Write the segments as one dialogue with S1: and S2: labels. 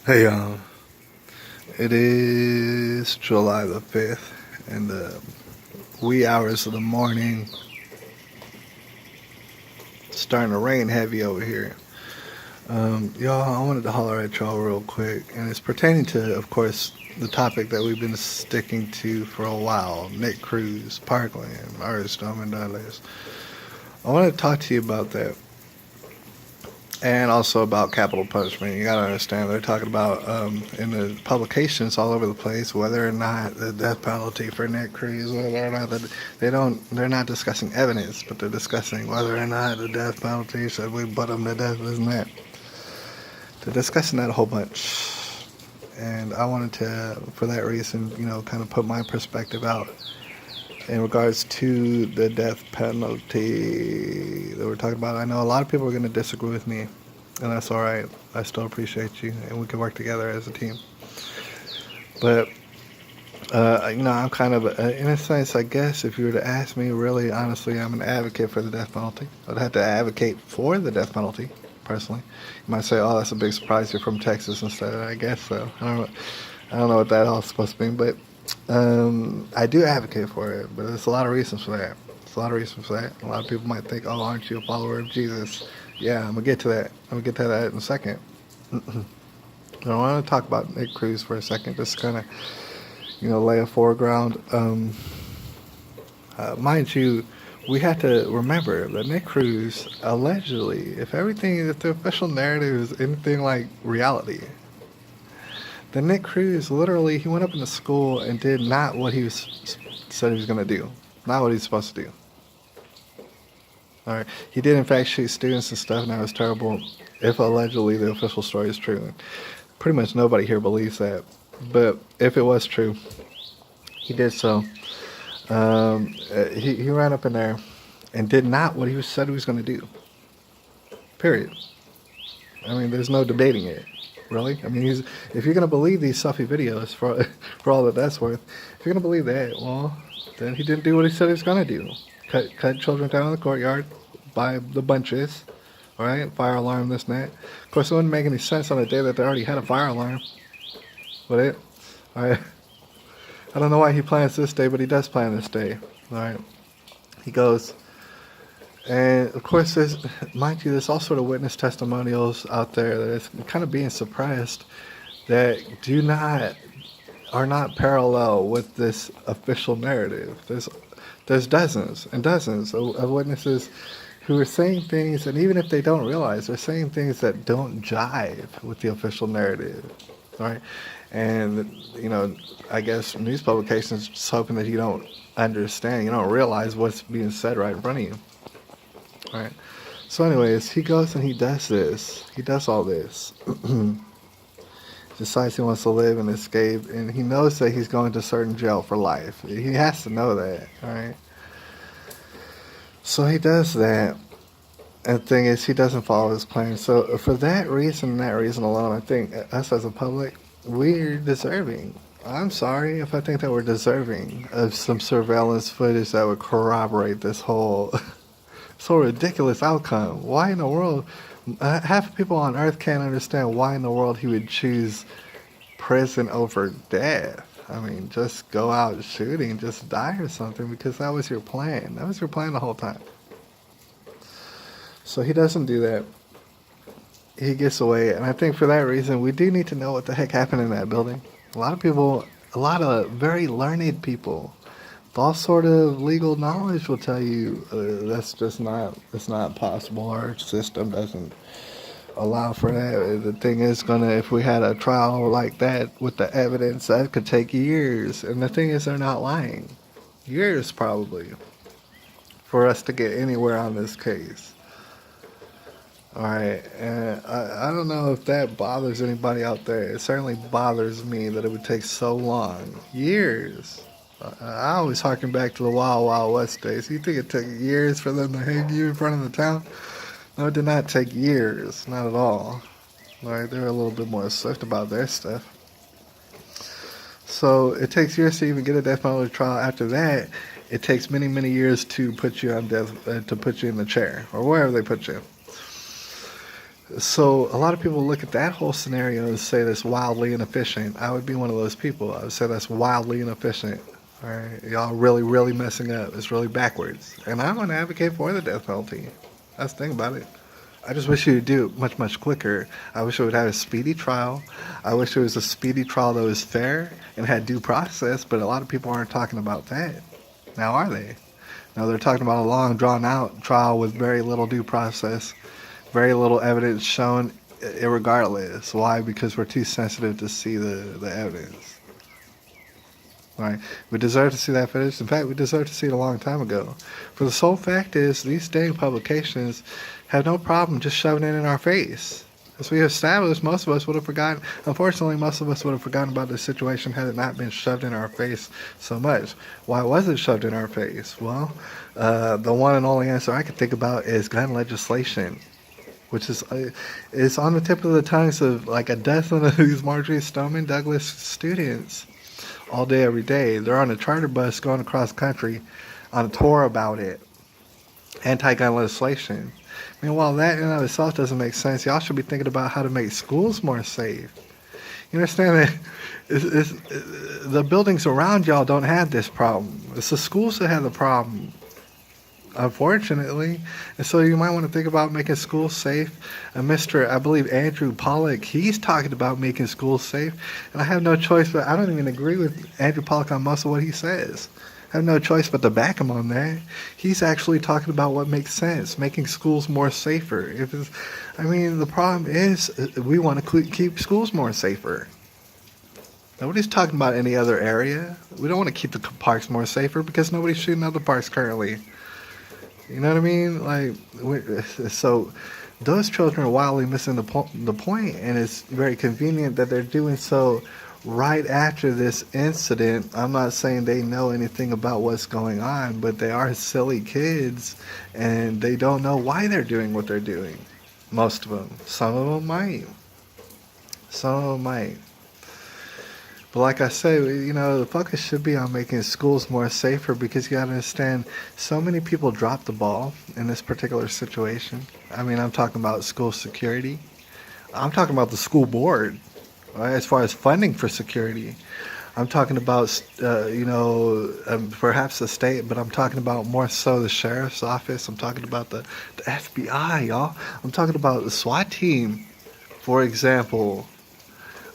S1: Hey, it is July the 5th, and the wee hours of the morning. It's starting to rain heavy over here. Y'all, I wanted to holler at y'all real quick, and it's pertaining to, of course, the topic that we've been sticking to for a while: Nick Cruz, Parkland, Ars Dome, and Dudley's. I wanted to talk to you about that. And also about capital punishment. You gotta understand they're talking about in the publications all over the place whether or not the death penalty for Nick Cruz, whether or not they're not discussing evidence, but they're discussing whether or not the death penalty should we put him to death, isn't that? They're discussing that a whole bunch, and I wanted to, for that reason, kind of put my perspective out in regards to the death penalty that we're talking about. I know a lot of people are going to disagree with me, and that's all right. I still appreciate you, and we can work together as a team. But I'm kind of, in a sense, I guess, if you were to ask me, really, honestly, I'm an advocate for the death penalty. I'd have to advocate for the death penalty, personally. You might say, "Oh, that's a big surprise. You're from Texas instead." I guess so. I don't know what that all is supposed to mean, but I do advocate for it. But there's a lot of reasons for that. There's a lot of reasons for that. A lot of people might think, "Oh, aren't you a follower of Jesus?" Yeah, I'm gonna get to that. I'm gonna get to that in a second. I want to talk about Nick Cruz for a second, just kind of, lay a foreground. Mind you, we have to remember that Nick Cruz allegedly, if the official narrative is anything like reality, then Nick Cruz literally he went up into school and did not what said he was gonna do, not what he's supposed to do. All right, he did in fact shoot students and stuff, and that was terrible. If allegedly the official story is true, pretty much nobody here believes that. But if it was true, he did so. He ran up in there and did not what said he was going to do. Period. I mean, there's no debating it. Really? I mean, if you're going to believe these selfie videos for all that that's worth, if you're going to believe that, well, then he didn't do what he said he was going to do. Cut children down in the courtyard by the bunches. All right? Fire alarm, this and that. Of course, it wouldn't make any sense on a day that they already had a fire alarm. Would it? All right. I don't know why he plans this day, but he does plan this day. All right. He goes, and of course, mind you, there's all sort of witness testimonials out there that is kind of being suppressed that are not parallel with this official narrative. There's dozens and dozens of witnesses who are saying things, and even if they don't realize, they're saying things that don't jive with the official narrative. Right? And I guess news publications just hoping that you don't understand, you don't realize what's being said right in front of you. Right. So, anyways, he goes and he does this. He does all this. Decides he wants to live and escape, and he knows that he's going to certain jail for life. He has to know that, all right? So he does that. And the thing is, he doesn't follow his plan. So for that reason, alone, I think us as a public, we're deserving. I'm sorry if I think that we're deserving of some surveillance footage that would corroborate this whole so ridiculous outcome. Why in the world? Half the people on Earth can't understand why in the world he would choose prison over death. I mean, just go out shooting, just die or something, because that was your plan. That was your plan the whole time. So he doesn't do that. He gets away, and I think for that reason, we do need to know what the heck happened in that building. A lot of people, a lot of very learned people, with all sort of legal knowledge will tell you it's not possible. Our system doesn't allow for that. The thing is if we had a trial like that with the evidence, that could take years. And the thing is, they're not lying. Years, probably, for us to get anywhere on this case. All right, and I don't know if that bothers anybody out there. It certainly bothers me that it would take so long. Years. I always harken back to the Wild Wild West days. You think it took years for them to hang you in front of the town? No, it did not take years. Not at all. All right, they were a little bit more swift about their stuff. So it takes years to even get a death penalty trial. After that, it takes many, many years to put you on death, to put you in the chair or wherever they put you. So a lot of people look at that whole scenario and say that's wildly inefficient. I would be one of those people. I would say that's wildly inefficient. All right, y'all really, really messing up. It's really backwards. And I'm going to advocate for the death penalty. That's the thing about it. I just wish you would do it much, much quicker. I wish it would have a speedy trial. I wish it was a speedy trial that was fair and had due process, but a lot of people aren't talking about that. Now, are they? No, they're talking about a long, drawn-out trial with very little due process, very little evidence shown, irregardless. Why? Because we're too sensitive to see the evidence. Right? We deserve to see that footage. In fact, we deserve to see it a long time ago. For the sole fact is, these dang publications have no problem just shoving it in our face. As we established, most of us would have forgotten. Unfortunately, most of us would have forgotten about this situation had it not been shoved in our face so much. Why was it shoved in our face? Well, the one and only answer I can think about is gun legislation, which is on the tip of the tongues of like a dozen of these Marjorie Stoneman Douglas students all day, every day. They're on a charter bus going across country on a tour about it. Anti-gun legislation. Meanwhile, that in and of itself doesn't make sense. Y'all should be thinking about how to make schools more safe. You understand that the buildings around y'all don't have this problem. It's the schools that have the problem, unfortunately. And so you might want to think about making schools safe. And I believe Andrew Pollack, he's talking about making schools safe. And I have no choice, but I don't even agree with Andrew Pollack on most of what he says. I have no choice but to back him on that. He's actually talking about what makes sense, making schools more safer. The problem is we want to keep schools more safer. Nobody's talking about any other area. We don't want to keep the parks more safer because nobody's shooting up the parks currently. You know what I mean? So those children are wildly missing the point, and it's very convenient that they're doing so right after this incident. I'm not saying they know anything about what's going on, but they are silly kids, and they don't know why they're doing what they're doing. Most of them. Some of them might. But like I say, the focus should be on making schools more safer, because you gotta understand, so many people drop the ball in this particular situation. I'm talking about school security. I'm talking about the school board. Right, as far as funding for security, I'm talking about, perhaps the state, but I'm talking about more so the sheriff's office. I'm talking about the FBI, y'all. I'm talking about the SWAT team, for example.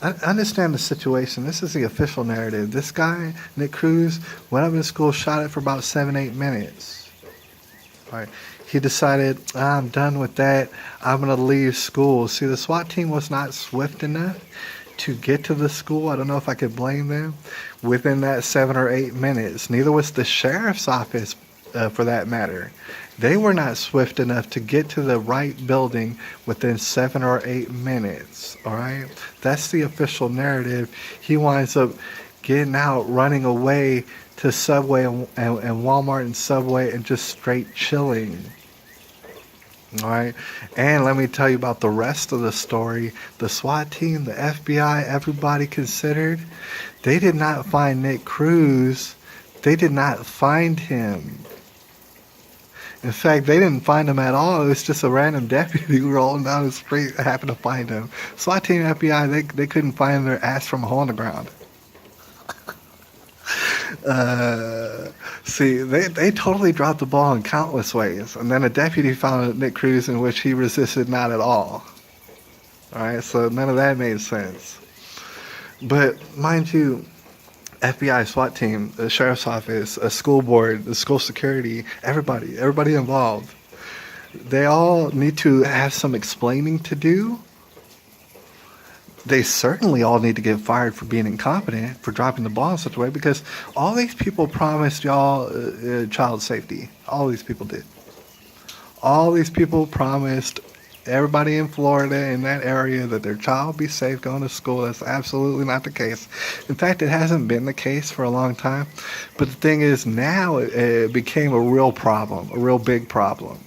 S1: I understand the situation. This is the official narrative. This guy, Nick Cruz, went up in school, shot it for about 7-8 minutes. All right. He decided, I'm done with that. I'm going to leave school. See, the SWAT team was not swift enough to get to the school. I don't know if I could blame them within that 7 or 8 minutes. Neither was the sheriff's office, for that matter. They were not swift enough to get to the right building within 7 or 8 minutes. All right? That's the official narrative. He winds up getting out, running away to Subway and Walmart and Subway, and just straight chilling. All right. And let me tell you about the rest of the story. The SWAT team, the FBI, everybody considered, they did not find Nick Cruz. They did not find him. In fact, they didn't find him at all. It was just a random deputy rolling down the street that happened to find him. SWAT team, FBI, they couldn't find their ass from a hole in the ground. See, they totally dropped the ball in countless ways. And then a deputy found Nick Cruz, in which he resisted not at all. Alright, so none of that made sense. But mind you, FBI, SWAT team, the sheriff's office, a school board, the school security, everybody involved, they all need to have some explaining to do. They certainly all need to get fired for being incompetent, for dropping the ball in such a way, because all these people promised y'all child safety. All these people did. All these people promised everybody in Florida, in that area, that their child be safe going to school. That's absolutely not the case. In fact, it hasn't been the case for a long time. But the thing is, now it became a real problem, a real big problem.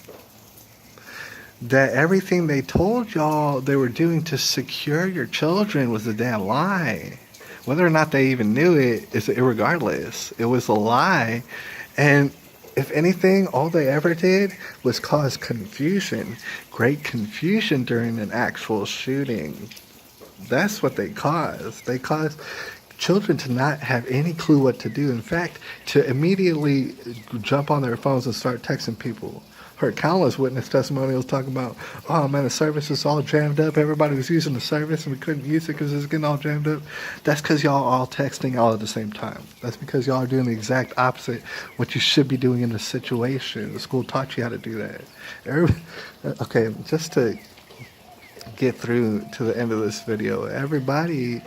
S1: That everything they told y'all they were doing to secure your children was a damn lie. Whether or not they even knew it is irregardless. It was a lie. And If anything, all they ever did was cause confusion, great confusion during an actual shooting. That's what they caused. They caused children to not have any clue what to do. In fact, to immediately jump on their phones and start texting people. Heard countless witness testimonials talking about, oh man, the service is all jammed up. Everybody was using the service and we couldn't use it because it was getting all jammed up. That's because y'all are all texting all at the same time. That's because y'all are doing the exact opposite what you should be doing in the situation. The school taught you how to do that. Okay, just to get through to the end of this video, everybody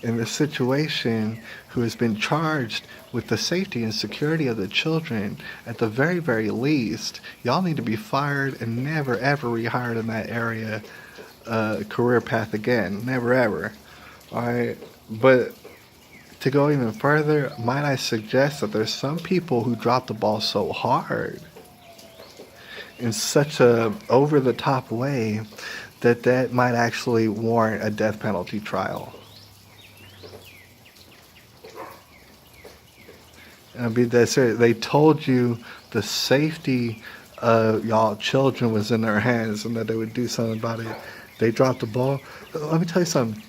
S1: in this situation who has been charged with the safety and security of the children, at the very, very least, y'all need to be fired and never ever rehired in that area career path again. Never ever. Alright, but to go even further, might I suggest that there's some people who drop the ball so hard in such a over the top way that might actually warrant a death penalty trial. I mean, that's it. They told you the safety of y'all children was in their hands and that they would do something about it. They dropped the ball. Let me tell you something.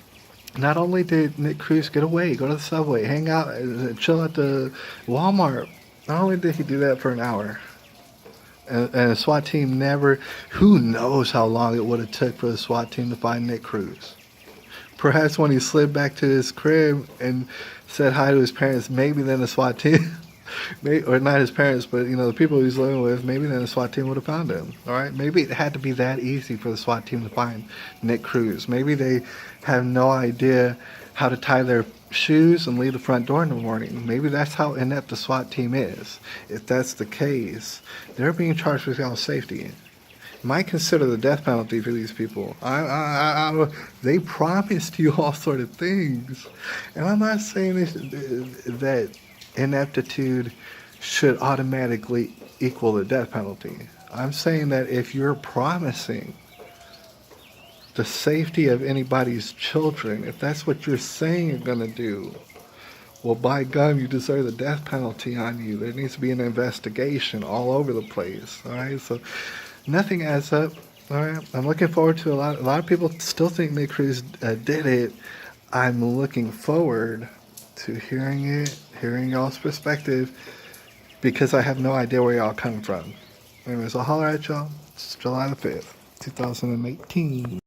S1: Not only did Nick Cruz get away, go to the subway, hang out, chill at the Walmart, not only did he do that for an hour, and the SWAT team never, who knows how long it would have took for the SWAT team to find Nick Cruz. Perhaps when he slid back to his crib and said hi to his parents, maybe then the SWAT team, or not his parents, but the people he was living with, maybe then the SWAT team would have found him. All right, maybe it had to be that easy for the SWAT team to find Nick Cruz. Maybe they have no idea how to tie their shoes and leave the front door in the morning. Maybe that's how inept the SWAT team is. If that's the case, they're being charged with y'all's safety. Might consider the death penalty for these people. They promised you all sort of things. And I'm not saying that ineptitude should automatically equal the death penalty. I'm saying that if you're promising the safety of anybody's children, if that's what you're saying you're going to do, well, by gum, you deserve the death penalty on you. There needs to be an investigation all over the place. All right, so nothing adds up. All right, I'm looking forward to a lot of people still think Nick Cruz did it. I'm looking forward to hearing y'all's perspective, because I have no idea where y'all coming from. Anyways, I'll holler at y'all. It's July the 5th, 2018.